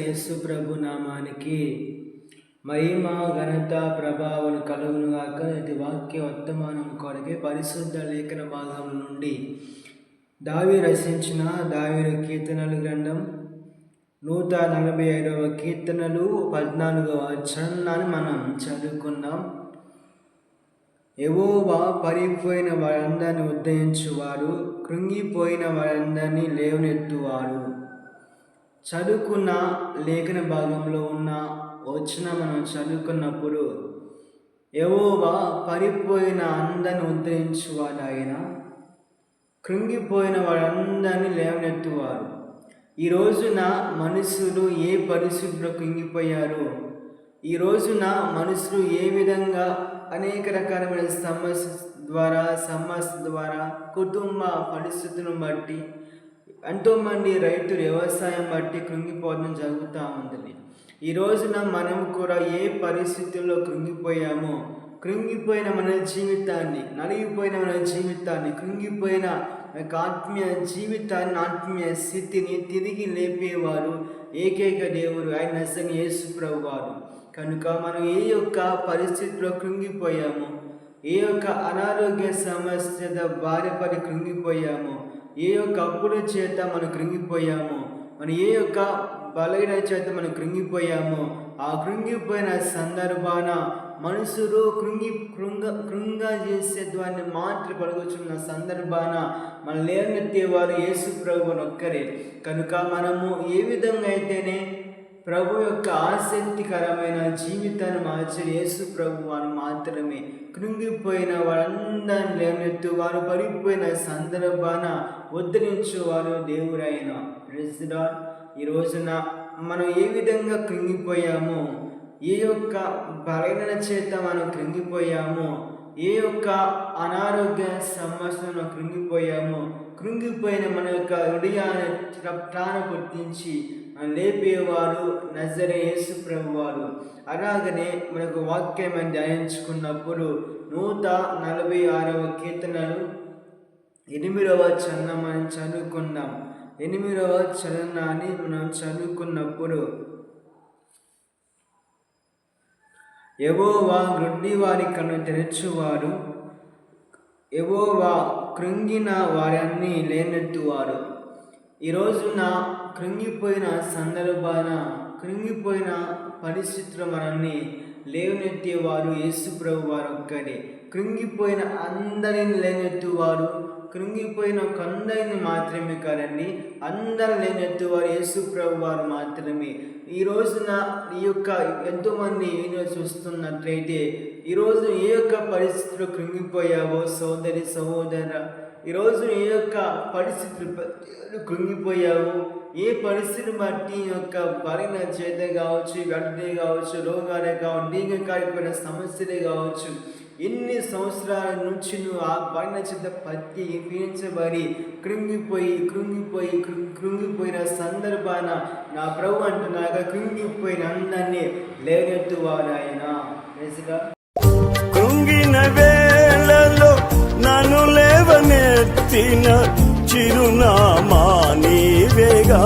యేసు ప్రభు నామానికి మహిమ ఘనత ప్రభావం కలుగునుగాక. ఇది వాక్య వర్తమానం కొరకే పరిశుద్ధ లేఖన భాగం నుండి దావీదు రచించిన దావీదు కీర్తనలు గ్రంథం 145వ కీర్తనలు 14వ చరణాన్ని మనం చదువుకుందాం. యెహోవా పరిపోయిన వారందరిని ఉద్ధరించువాడు, కృంగిపోయిన వారందరినీ లేవనెత్తువాడు. చదువుకున్న లేఖన భాగంలో ఉన్న వచ్చిన మనం చదువుకున్నప్పుడు యెహోవా పరిపోయిన అందరిని ఉద్ధరించువాడు, ఆయన కృంగిపోయిన వారందరినీ లేవనెత్తువారు. ఈ రోజున మనుషులు ఏ పరిస్థితుల్లో కృంగిపోయారు, ఈ రోజున మనుషులు ఏ విధంగా అనేక రకాలమైన సమస్య ద్వారా కుటుంబ పరిస్థితులను బట్టి ఎంతోమంది రైతులు వ్యవసాయం బట్టి కృంగిపోవడం జరుగుతూ ఉంటుంది. ఈ రోజున మనం కూడా ఏ పరిస్థితుల్లో కృంగిపోయిన మన జీవితాన్ని, నలిగిపోయిన మన జీవితాన్ని, కృంగిపోయిన ఆత్మీయ జీవితాన్ని, ఆత్మీయ స్థితిని తిరిగి లేపేవారు ఏకైక దేవుడు ఆయన నిజంగా యేసు ప్రభువారు. కనుక మనం ఏ యొక్క పరిస్థితిలో కృంగిపోయాము, ఏ యొక్క అనారోగ్య సమస్య బారిపడి కృంగిపోయాము, ఏ యొక్క అప్పుల చేత మనం కృంగిపోయాము, మనం ఏ యొక్క బలహీన చేత మనం కృంగిపోయాము, ఆ కృంగిపోయిన సందర్భాన మనుషులు కృంగ చేసే దాన్ని మాత్రం పలుకుచున్న సందర్భాన మన లేవనెత్తేవారు యేసు ప్రభువును ఒక్కరే. కనుక మనము ఏ విధంగా అయితేనే ప్రభు యొక్క ఆసక్తికరమైన జీవితాన్ని మార్చే యేసు ప్రభు వారు మాత్రమే. కృంగిపోయిన వారందరిని లేవనెత్తు వారు, పడిపోయిన సందర్భాన ఉద్ధరించువారు దేవుడైన. Praise the lord. ఈ రోజున మనం ఏ విధంగా కృంగిపోయామో, ఏ యొక్క బలహీనత చేత మనం కృంగిపోయామో, ఏ యొక్క అనారోగ్య సమస్యలను కృంగిపోయిన మన యొక్క హృదయాన్ని ప్రాణ పుట్టించి లేపేవారు నజరేయుడైన యేసు ప్రభువారు. అలాగనే మనకు వాక్యం ధ్యానించుకున్నప్పుడు 146వ కీర్తనలు 8వ చరణం మనం చదువుకున్నాం. 8వ చరణాన్ని మనం చదువుకున్నప్పుడు యెహోవా గ్రుడ్డి వారి కన్ను తెరచువాడు, యెహోవా కృంగిన వారిని లేవనెత్తువాడు. ఈ రోజున కృంగిపోయిన సందర్భాన, కృంగిపోయిన పరిస్థితులు మనల్ని లేవనెత్తేవారు యేసు ప్రభు వారు ఒక్కడే. కృంగిపోయిన అందరిని లేవనెత్తువారు, కృంగిపోయిన కొందరిని మాత్రమే కాదండి, అందరిని లేవనెత్తువారు యేసు ప్రభు వారు మాత్రమే. ఈ రోజున ఈ యొక్క ఎంతోమంది వీడియో చూస్తున్నట్లయితే ఈరోజు ఏ యొక్క పరిస్థితులు కృంగిపోయావో సోదరి సహోదర, ఈరోజు ఏ యొక్క పరిస్థితులు కృంగిపోయావు, ఏ పరిస్థితిని బట్టి యొక్క బలహీన చేత కావచ్చు, వ్యాధి కావచ్చు, రోగాలే కావచ్చు, దీర్ఘకాలికమైన సమస్యలే కావచ్చు, ఎన్ని సంవత్సరాల నుంచి నువ్వు ఆ బలహీన చేత పట్టి పీడించబడి కృంగిపోయిన సందర్భాన నా ప్రభు అంటున్నాగా, కృంగిపోయిన అందరినీ లేవనెత్తువాడు ఆయన. కృంగిన వేళలో నన్ను లేవనెత్తిన చిరునామా నీవేగా.